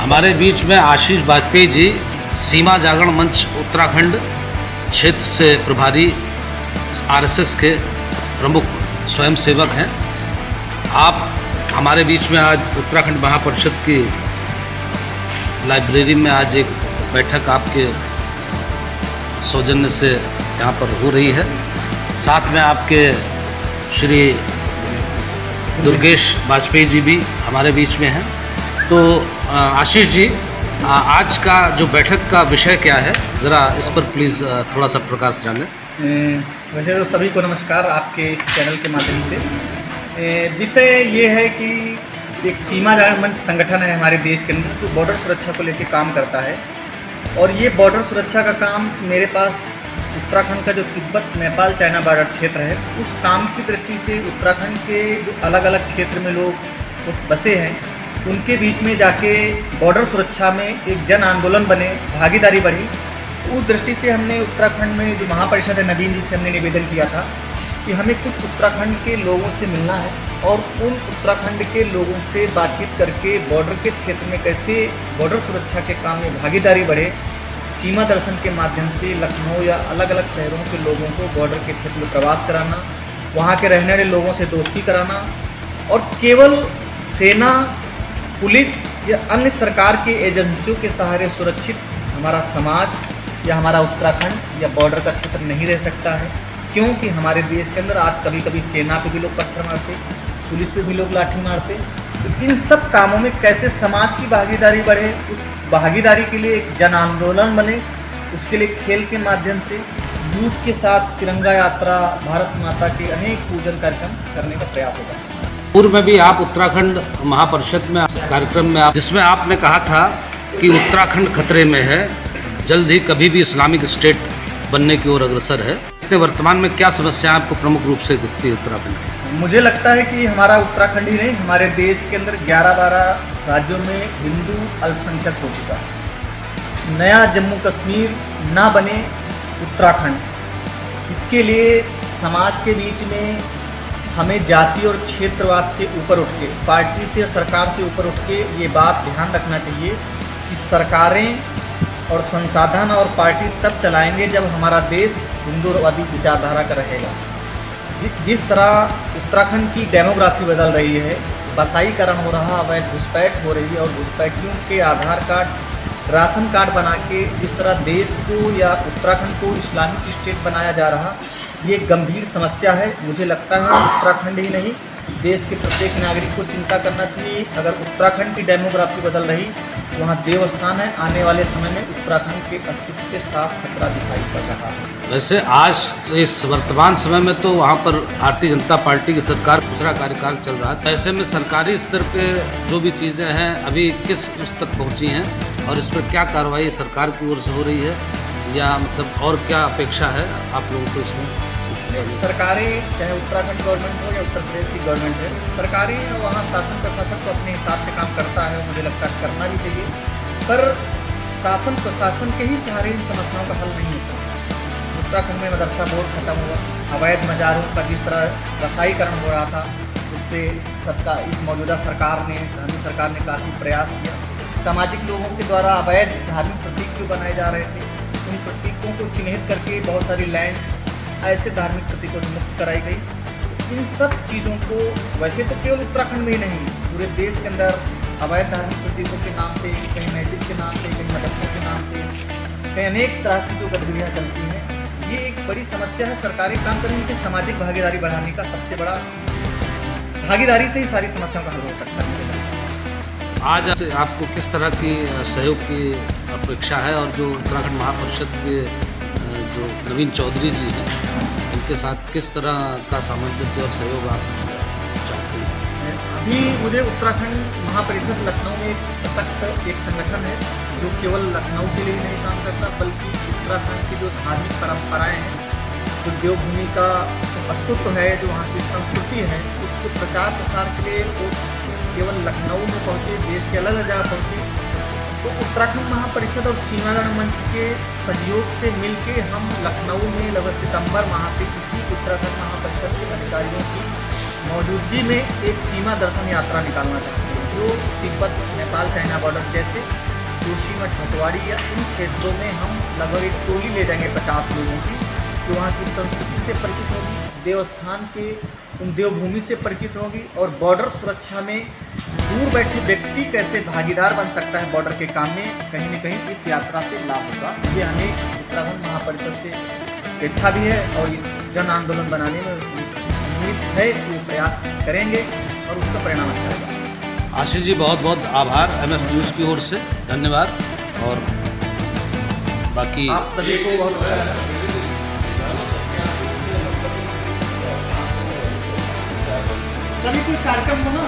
हमारे बीच में आशीष वाजपेयी जी, सीमा जागरण मंच उत्तराखंड क्षेत्र से प्रभारी, आरएसएस के प्रमुख स्वयंसेवक हैं। आप हमारे बीच में आज उत्तराखंड महापरिषद की लाइब्रेरी में आज एक बैठक आपके सौजन्य से यहाँ पर हो रही है। साथ में आपके श्री दुर्गेश वाजपेयी जी भी हमारे बीच में हैं। तो आशीष जी, आज का जो बैठक का विषय क्या है, ज़रा इस पर प्लीज़ थोड़ा सा प्रकाश डालें। वैसे तो सभी को नमस्कार आपके इस चैनल के माध्यम से। विषय ये है कि एक सीमा जागरण मंच संगठन है हमारे देश के अंदर जो बॉर्डर सुरक्षा को लेकर काम करता है। और ये बॉर्डर सुरक्षा का काम मेरे पास उत्तराखंड का जो तिब्बत नेपाल चाइना बॉर्डर क्षेत्र है, उस काम की दृष्टि से उत्तराखंड के जो अलग अलग क्षेत्र में लोग बसे हैं, उनके बीच में जाके बॉर्डर सुरक्षा में एक जन आंदोलन बने, भागीदारी बढ़ी। उस दृष्टि से हमने उत्तराखंड में जो महापरिषद है नवीन जी से हमने निवेदन किया था कि हमें कुछ उत्तराखंड के लोगों से मिलना है और उन उत्तराखंड के लोगों से बातचीत करके बॉर्डर के क्षेत्र में कैसे बॉर्डर सुरक्षा के काम में भागीदारी बढ़े, सीमा दर्शन के माध्यम से लखनऊ या अलग अलग शहरों के लोगों को बॉर्डर के क्षेत्र में प्रवास कराना, वहाँ के रहने वाले लोगों से दोस्ती कराना और केवल सेना, पुलिस या अन्य सरकार के एजेंसियों के सहारे सुरक्षित हमारा समाज या हमारा उत्तराखंड या बॉर्डर का क्षेत्र नहीं रह सकता है। क्योंकि हमारे देश के अंदर आज कभी कभी सेना पे भी लोग पत्थर मारते, पुलिस पे भी लोग लाठी मारते। तो इन सब कामों में कैसे समाज की भागीदारी बढ़े, उस भागीदारी के लिए एक जन आंदोलन बने, उसके लिए खेल के माध्यम से यूथ के साथ तिरंगा यात्रा, भारत माता के अनेक पूजन कार्यक्रम करने का प्रयास होगा। पूर्व में भी आप उत्तराखंड महापरिषद में कार्यक्रम में जिसमें आपने कहा था कि उत्तराखंड खतरे में है, जल्द ही कभी भी इस्लामिक स्टेट बनने की ओर अग्रसर है। वर्तमान में क्या समस्या आपको प्रमुख रूप से दिखती है उत्तराखंड की? मुझे लगता है कि हमारा उत्तराखंड ही नहीं, हमारे देश के अंदर 11-12 राज्यों में हिंदू अल्पसंख्यक हो चुका है। नया जम्मू कश्मीर ना बने उत्तराखंड, इसके लिए समाज के बीच में हमें जाति और क्षेत्रवाद से ऊपर उठ के, पार्टी से और सरकार से ऊपर उठ के ये बात ध्यान रखना चाहिए कि सरकारें और संसाधन और पार्टी तब चलाएंगे जब हमारा देश हिंदूवादी विचारधारा का रहेगा। जिस तरह उत्तराखंड की डेमोग्राफी बदल रही है, बसाईकरण हो रहा, अवैध घुसपैठ हो रही है और घुसपैठियों के आधार कार्ड, राशन कार्ड बना के जिस तरह देश को या उत्तराखंड को इस्लामिक स्टेट बनाया जा रहा, ये गंभीर समस्या है। मुझे लगता है उत्तराखंड ही नहीं, देश के प्रत्येक नागरिक को चिंता करना चाहिए। अगर उत्तराखंड की डेमोग्राफी बदल रही, वहाँ देवस्थान है, आने वाले समय में उत्तराखंड के अस्तित्व के साफ खतरा दिखाई पड़ रहा है। वैसे आज इस वर्तमान समय में तो वहाँ पर भारतीय जनता पार्टी की सरकार दूसरा कार्यकाल चल रहा है। ऐसे में सरकारी स्तर पे जो भी चीज़ें हैं अभी किस उस तक पहुँची हैं और इस पर क्या कार्रवाई सरकार की ओर से हो रही है, या मतलब और क्या अपेक्षा है आप लोगों को इसमें? सरकारें, चाहे उत्तराखंड गवर्नमेंट हो या उत्तर प्रदेश की गवर्नमेंट है, सरकारें वहाँ शासन प्रशासन तो अपने हिसाब से काम करता है, मुझे लगता है करना भी चाहिए। पर शासन प्रशासन के ही सहारे इन समस्याओं का हल नहीं होता। उत्तराखंड में मदरसा बोर्ड खत्म हुआ, अवैध मजारों का जिस तरह रसाईकरण हो रहा था, उससे सबका इस मौजूदा सरकार ने, धार्मिक सरकार ने काफ़ी प्रयास किया। सामाजिक लोगों के द्वारा अवैध धार्मिक प्रतीक जो बनाए जा रहे थे, उन प्रतीकों को चिन्हित करके बहुत सारी लैंड ऐसे धार्मिक प्रतीकों से मुक्त कराई गई। इन सब चीज़ों को वैसे तो केवल उत्तराखंड में ही नहीं, पूरे देश के अंदर अवैध धार्मिक प्रतीकों के नाम से, कहीं मस्जिद के नाम से, कहीं मदरसों के नाम से, कहीं अनेक तरह की जो गतिविधियाँ चलती हैं, ये एक बड़ी समस्या है। सरकारी काम करने की सामाजिक भागीदारी बढ़ाने का सबसे बड़ा, भागीदारी से ही सारी समस्याओं का हल हो सकता है। आज आपको किस तरह की सहयोग की अपेक्षा है और जो उत्तराखंड महापरिषद के जो नवीन चौधरी जी हैं, इनके साथ किस तरह का सामंजस्य और सहयोग आप चाहते हैं? अभी मुझे उत्तराखंड महापरिषद लखनऊ में एक सशक्त एक संगठन है जो केवल लखनऊ के लिए नहीं काम करता, बल्कि उत्तराखंड की जो धार्मिक परंपराएं हैं, जो देवभूमि का अस्तित्व है, जो वहाँ की संस्कृति है, उसको प्रचार प्रसार के लिए वो केवल लखनऊ में पहुँचे, देश के अलग अलग जगह पहुँचे। तो उत्तराखंड महापरिषद और सीमा जागरण मंच के सहयोग से मिलके हम लखनऊ में लगभग सितंबर माह से किसी उत्तराखंड महापरिषद के अधिकारियों की मौजूदगी में एक सीमा दर्शन यात्रा निकालना चाहते हैं। जो तिब्बत नेपाल चाइना बॉर्डर जैसे जोशीमठ हटवाड़ी या इन क्षेत्रों में हम लगभग एक टोली ले जाएंगे 50 लोगों की, जो वहाँ की संस्कृति से परिचित होगी, देवस्थान के उन देवभूमि से परिचित होगी और बॉर्डर सुरक्षा में दूर बैठे व्यक्ति कैसे भागीदार बन सकता है बॉर्डर के काम में, कहीं न कहीं इस यात्रा से लाभ होगा। ये हमें उत्तराखंड महापरिषद से इच्छा भी है और इस जन आंदोलन बनाने में उम्मीद है कि वो प्रयास करेंगे और उसका परिणाम अच्छा होगा। आशीष जी बहुत बहुत आभार MS न्यूज़ की ओर से, धन्यवाद। और बाकी आप सभी को बहुत कभी कोई कार्यक्रम हो ना